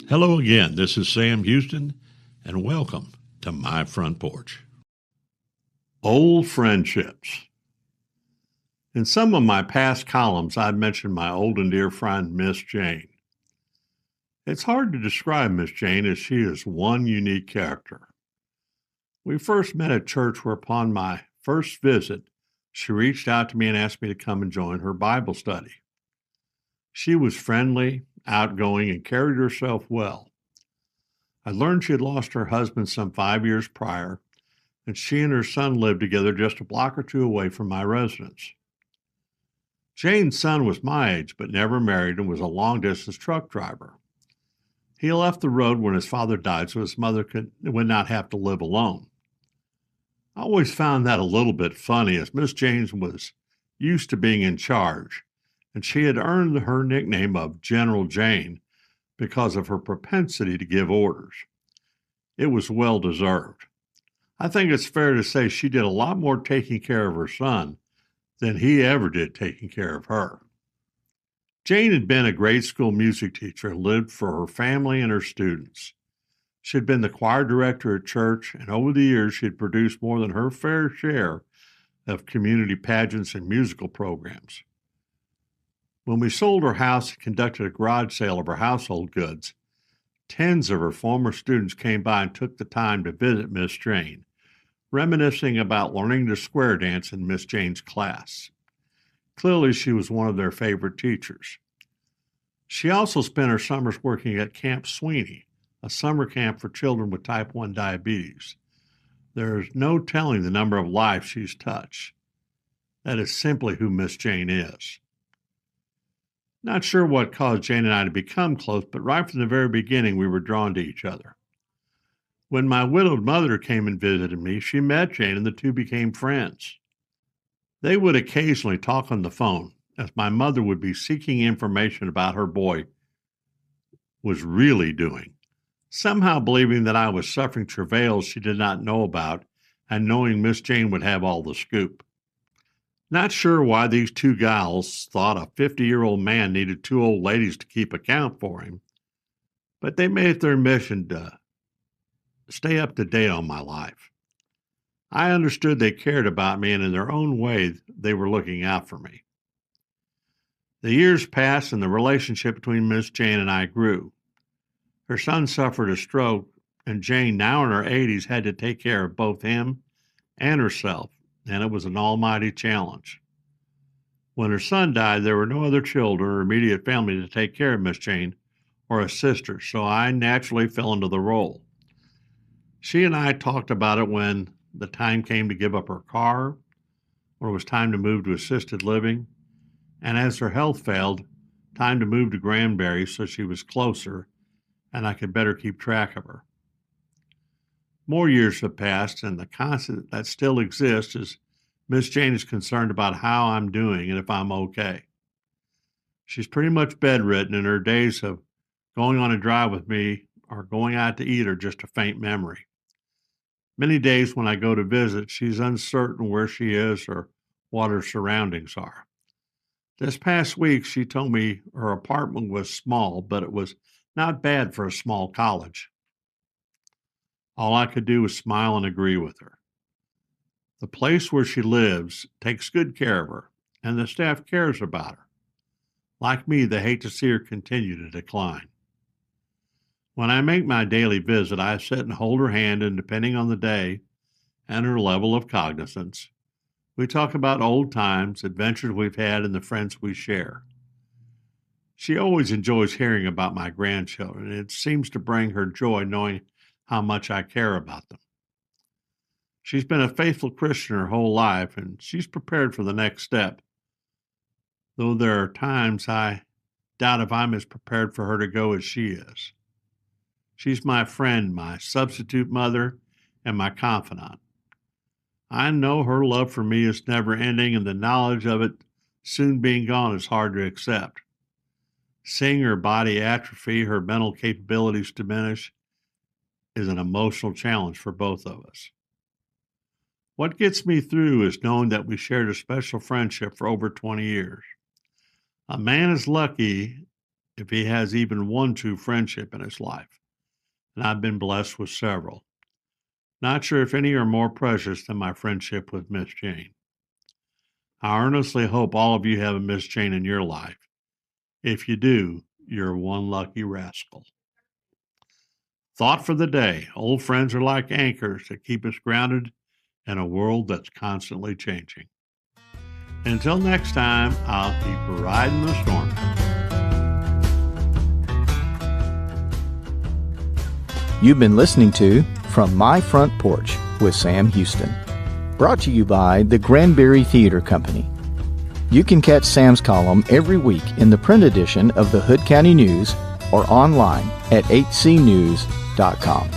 Hello again, this is Sam Houston, and welcome to My Front Porch. Old friendships. In some of my past columns, I've mentioned my old and dear friend, Miss Jane. It's hard to describe Miss Jane as she is one unique character. We first met at church where upon my first visit, she reached out to me and asked me to come and join her Bible study. She was friendly, outgoing, and carried herself well. I learned she had lost her husband some 5 years prior, and she and her son lived together just a block or two away from my residence. Jane's son was my age, but never married and was a long-distance truck driver. He left the road when his father died so his mother would not have to live alone. I always found that a little bit funny, as Miss Jane was used to being in charge, and she had earned her nickname of General Jane because of her propensity to give orders. It was well deserved. I think it's fair to say she did a lot more taking care of her son than he ever did taking care of her. Jane had been a grade school music teacher and lived for her family and her students. She had been the choir director at church, and over the years she had produced more than her fair share of community pageants and musical programs. When we sold her house and conducted a garage sale of her household goods, tens of her former students came by and took the time to visit Miss Jane, reminiscing about learning the square dance in Miss Jane's class. Clearly, she was one of their favorite teachers. She also spent her summers working at Camp Sweeney, a summer camp for children with type 1 diabetes. There is no telling the number of lives she's touched. That is simply who Miss Jane is. Not sure what caused Jane and I to become close, but right from the very beginning, we were drawn to each other. When my widowed mother came and visited me, she met Jane and the two became friends. They would occasionally talk on the phone, as my mother would be seeking information about her boy was really doing, somehow believing that I was suffering travails she did not know about and knowing Miss Jane would have all the scoop. Not sure why these two gals thought a 50-year-old man needed two old ladies to keep account for him, but they made it their mission to stay up to date on my life. I understood they cared about me, and in their own way, they were looking out for me. The years passed, and the relationship between Miss Jane and I grew. Her son suffered a stroke, and Jane, now in her 80s, had to take care of both him and herself, and it was an almighty challenge. When her son died, there were no other children or immediate family to take care of Miss Jane or assist her, so I naturally fell into the role. She and I talked about it when the time came to give up her car, or it was time to move to assisted living, and as her health failed, time to move to Granbury so she was closer and I could better keep track of her. More years have passed, and the constant that still exists is Miss Jane is concerned about how I'm doing and if I'm okay. She's pretty much bedridden, and her days of going on a drive with me or going out to eat are just a faint memory. Many days when I go to visit, she's uncertain where she is or what her surroundings are. This past week, she told me her apartment was small, but it was not bad for a small college. All I could do was smile and agree with her. The place where she lives takes good care of her, and the staff cares about her. Like me, they hate to see her continue to decline. When I make my daily visit, I sit and hold her hand, and depending on the day and her level of cognizance, we talk about old times, adventures we've had, and the friends we share. She always enjoys hearing about my grandchildren, and it seems to bring her joy knowing how much I care about them. She's been a faithful Christian her whole life, and she's prepared for the next step, though there are times I doubt if I'm as prepared for her to go as she is. She's my friend, my substitute mother, and my confidant. I know her love for me is never ending, and the knowledge of it soon being gone is hard to accept. Seeing her body atrophy, her mental capabilities diminish, is an emotional challenge for both of us. What gets me through is knowing that we shared a special friendship for over 20 years. A man is lucky if he has even one true friendship in his life. And I've been blessed with several. Not sure if any are more precious than my friendship with Miss Jane. I earnestly hope all of you have a Miss Jane in your life. If you do, you're one lucky rascal. Thought for the day: old friends are like anchors that keep us grounded in a world that's constantly changing. Until next time, I'll keep riding the storm. You've been listening to From My Front Porch with Sam Houston, brought to you by the Granbury Theater Company. You can catch Sam's column every week in the print edition of the Hood County News or online at hcnews.com.